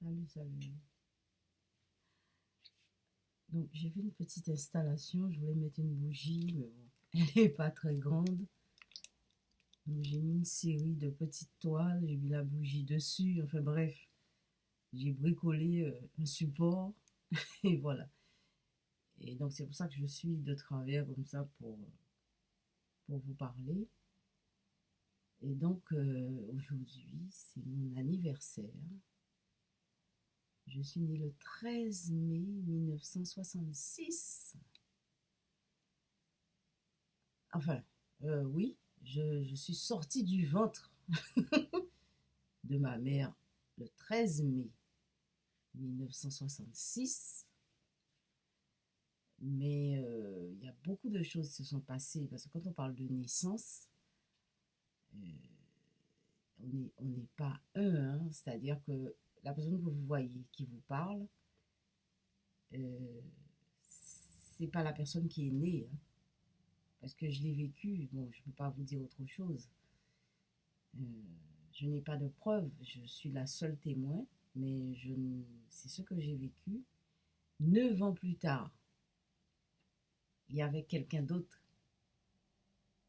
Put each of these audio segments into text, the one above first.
Salut, salut. Donc, j'ai fait une petite installation. Je voulais mettre une bougie, mais bon, elle n'est pas très grande. Donc, j'ai mis une série de petites toiles. J'ai mis la bougie dessus. Enfin, bref, j'ai bricolé un support. Et voilà. Et donc, c'est pour ça que je suis de travers comme ça pour vous parler. Et donc, aujourd'hui, c'est mon anniversaire. Je suis née le 13 mai 1966. Enfin, oui, je suis sortie du ventre de ma mère le 13 mai 1966. Mais il y a beaucoup de choses qui se sont passées parce que quand on parle de naissance, euh, on n'est pas un, hein, c'est-à-dire que la personne que vous voyez qui vous parle, euh, c'est pas la personne qui est née, hein, parce que je l'ai vécu. Bon, je ne peux pas vous dire autre chose. Euh, je n'ai pas de preuves, je suis la seule témoin, mais c'est ce que j'ai vécu. 9 ans plus tard, il y avait quelqu'un d'autre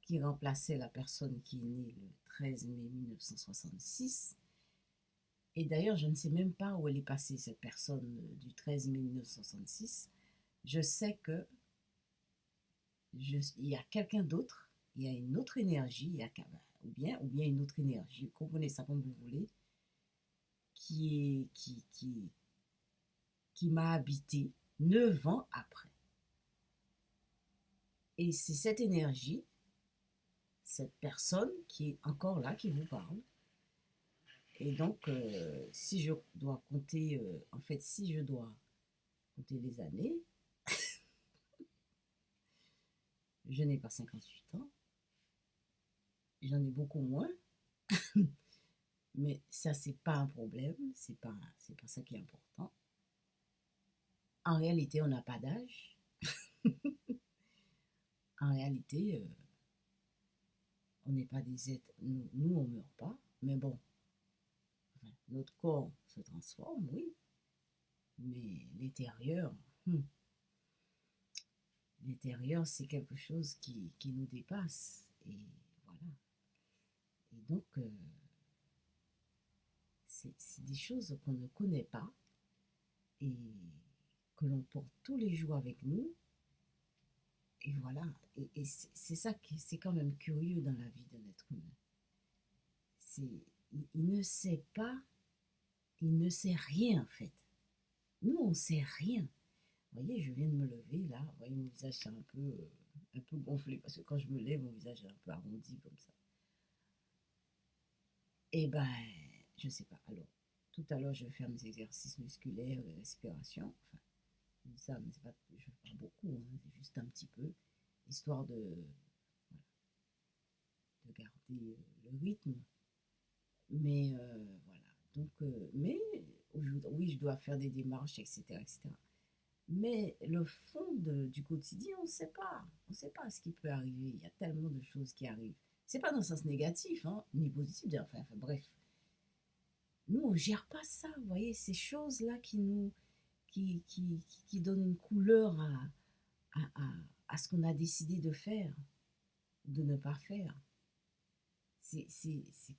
qui remplaçait la personne qui est née le 13 mai 1966. Et d'ailleurs, je ne sais même pas où elle est passée, cette personne du 13 mai 1966. Je sais que il y a quelqu'un d'autre, il y a une autre énergie, ou bien une autre énergie, comprenez ça comme vous voulez, qui m'a habité 9 ans après. Et c'est cette énergie, cette personne qui est encore là, qui vous parle. Et donc, si je dois compter, en fait, si je dois compter les années, je n'ai pas 58 ans, j'en ai beaucoup moins, mais ça, c'est pas un problème, c'est pas ça qui est important. En réalité, on n'a pas d'âge. En réalité, on n'est pas des êtres, nous on meurt pas, mais bon, enfin, notre corps se transforme, oui, mais l'intérieur, c'est quelque chose qui nous dépasse. Et voilà. Et donc, c'est des choses qu'on ne connaît pas et que l'on porte tous les jours avec nous. Et voilà. Et c'est ça qui c'est quand même curieux dans la vie d'un être humain. C'est, il ne sait pas, il ne sait rien en fait. Nous, on ne sait rien. Vous voyez, je viens de me lever là. Vous voyez, mon visage c'est un peu gonflé parce que quand je me lève, mon visage est un peu arrondi comme ça. Eh ben, je sais pas. Alors, tout à l'heure, je vais faire mes exercices musculaires, de respiration. Enfin, ça, mais c'est pas, je fais pas beaucoup, hein, c'est juste un petit peu, histoire de garder le rythme. Mais voilà. Donc, mais oui, je dois faire des démarches, etc., etc. Mais le fond du quotidien, on ne sait pas. On ne sait pas ce qui peut arriver. Il y a tellement de choses qui arrivent. C'est pas dans le sens négatif, hein, ni positif. Enfin, bref, nous, on ne gère pas ça. Vous voyez, ces choses-là qui donnent une couleur à, à, à ce qu'on a décidé de faire, de ne pas faire. C'est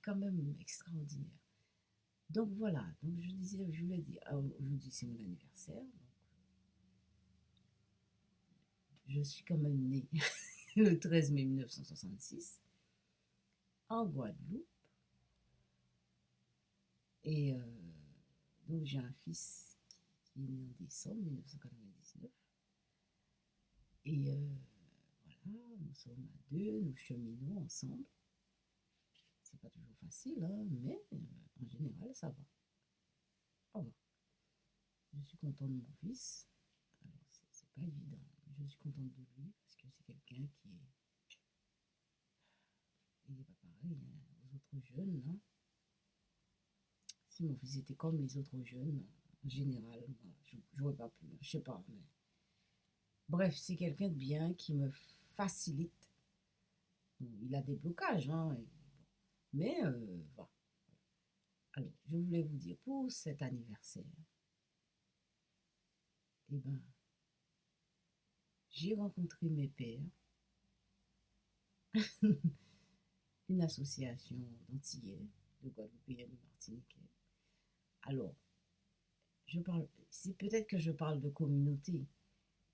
quand même extraordinaire. Donc voilà, donc je disais, je voulais dire, aujourd'hui c'est mon anniversaire, donc je suis quand même née le 13 mai 1966 en Guadeloupe. Et donc j'ai un fils qui est né en décembre 1999. Et voilà, nous sommes à deux, nous cheminons ensemble. C'est pas toujours facile, hein, mais en général, ça va. Ça va. Je suis contente de mon fils. Alors, c'est pas évident. Je suis contente de lui parce que c'est quelqu'un qui est. Il n'est pas pareil hein, aux autres jeunes. Hein. Si mon fils était comme les autres jeunes, en général, moi, je n'aurais pas pu. Je sais pas. Mais... Bref, c'est quelqu'un de bien qui me facilite. Bon, il a des blocages, hein, mais voilà. Alors, je voulais vous dire, pour cet anniversaire, eh ben, j'ai rencontré mes pères, une association d'Antillais, de Guadeloupéens, de Martiniquais. Alors, c'est peut-être que je parle de communauté,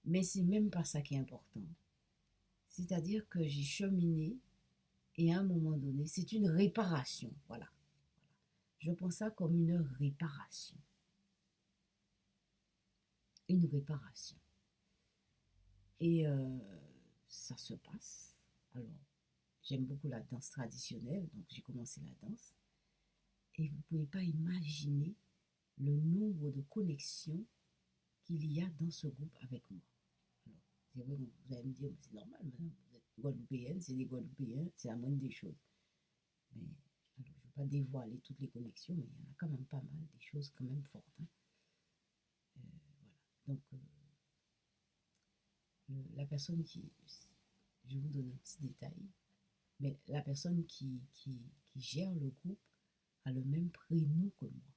mais c'est même pas ça qui est important. C'est-à-dire que j'ai cheminé et à un moment donné, c'est une réparation. Voilà. Je prends ça comme une réparation. Une réparation. Et ça se passe. Alors, j'aime beaucoup la danse traditionnelle, donc j'ai commencé la danse. Et vous ne pouvez pas imaginer le nombre de connexions qu'il y a dans ce groupe avec moi. Alors, c'est vrai, vous allez me dire, c'est normal, madame, vous êtes guadeloupéenne, c'est des Guadeloupéens, c'est la moindre des choses. Mais, alors, je ne vais pas dévoiler toutes les connexions, mais il y en a quand même pas mal, des choses quand même fortes. Hein. Voilà. Donc, la personne qui, je vous donne un petit détail, mais la personne qui gère le groupe a le même prénom que moi.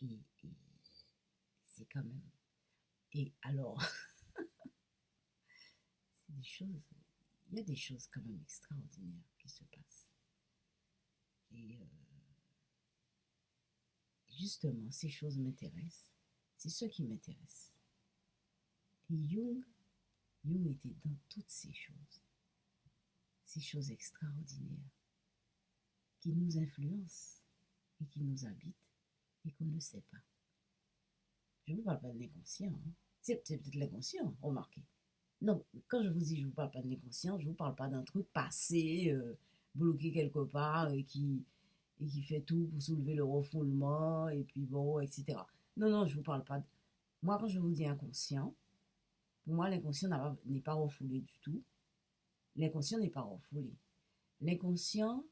Et c'est quand même. Et alors, c'est des choses, il y a des choses quand même extraordinaires qui se passent. Et justement, ces choses m'intéressent. C'est ce qui m'intéresse. Et Jung était dans toutes ces choses extraordinaires qui nous influencent et qui nous habitent et qu'on ne sait pas. Je ne vous parle pas de l'inconscient. Hein. C'est peut-être l'inconscient, remarquez. Non, quand je vous dis je ne vous parle pas de l'inconscient, je ne vous parle pas d'un truc passé, bloqué quelque part et qui fait tout pour soulever le refoulement et puis bon, etc. Non, non, je ne vous parle pas. Moi, quand je vous dis inconscient, pour moi, l'inconscient n'est pas refoulé du tout. L'inconscient n'est pas refoulé. L'inconscient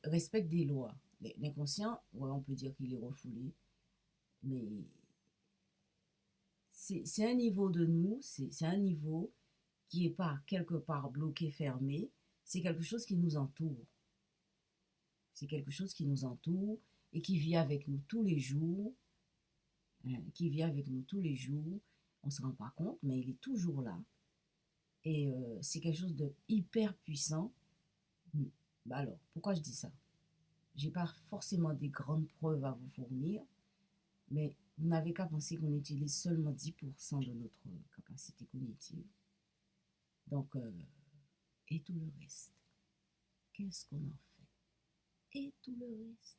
respecte des lois. L'inconscient, ouais, on peut dire qu'il est refoulé, mais c'est un niveau de nous, c'est un niveau qui n'est pas quelque part bloqué, fermé, c'est quelque chose qui nous entoure. C'est quelque chose qui nous entoure et qui vit avec nous tous les jours, hein, qui vit avec nous tous les jours. On ne se rend pas compte, mais il est toujours là. Et c'est quelque chose de hyper puissant. Bah alors, pourquoi je dis ça? Je n'ai pas forcément des grandes preuves à vous fournir, mais vous n'avez qu'à penser qu'on utilise seulement 10% de notre capacité cognitive. Donc, et tout le reste, qu'est-ce qu'on en fait? Et tout le reste.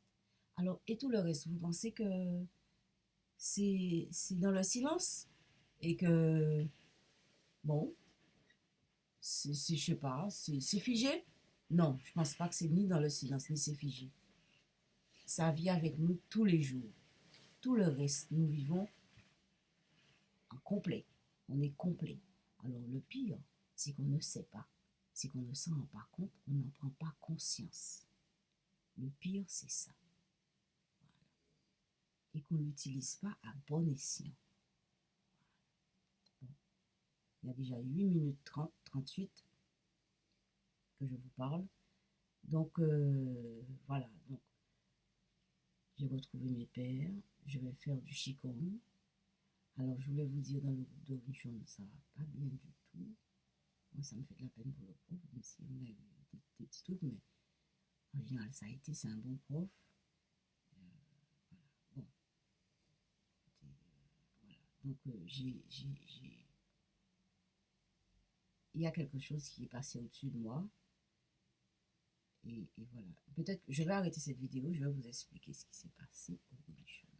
Alors, et tout le reste, vous pensez que c'est dans le silence? Et que, bon, je sais pas, c'est figé? Non, je pense pas que c'est ni dans le silence, ni c'est figé. Ça vit avec nous tous les jours. Tout le reste, nous vivons en complet. On est complet. Alors le pire, c'est qu'on ne sait pas. C'est qu'on ne s'en rend pas compte, on n'en prend pas conscience. Le pire, c'est ça. Et qu'on n'utilise pas à bon escient. Bon. Il y a déjà 8 minutes 30, 38 que je vous parle. Donc, voilà. Donc, j'ai retrouvé mes pères. Je vais faire du Qigong. Alors, je voulais vous dire, dans le groupe d'origine, ça va pas bien du tout. Moi, ça me fait de la peine pour le prof, même si on a eu des petits trucs, mais en général, ça a été, c'est un bon prof. Voilà. Bon, voilà. Donc, il y a quelque chose qui est passé au-dessus de moi. Et voilà. Peut-être que je vais arrêter cette vidéo, je vais vous expliquer ce qui s'est passé au bout du chemin.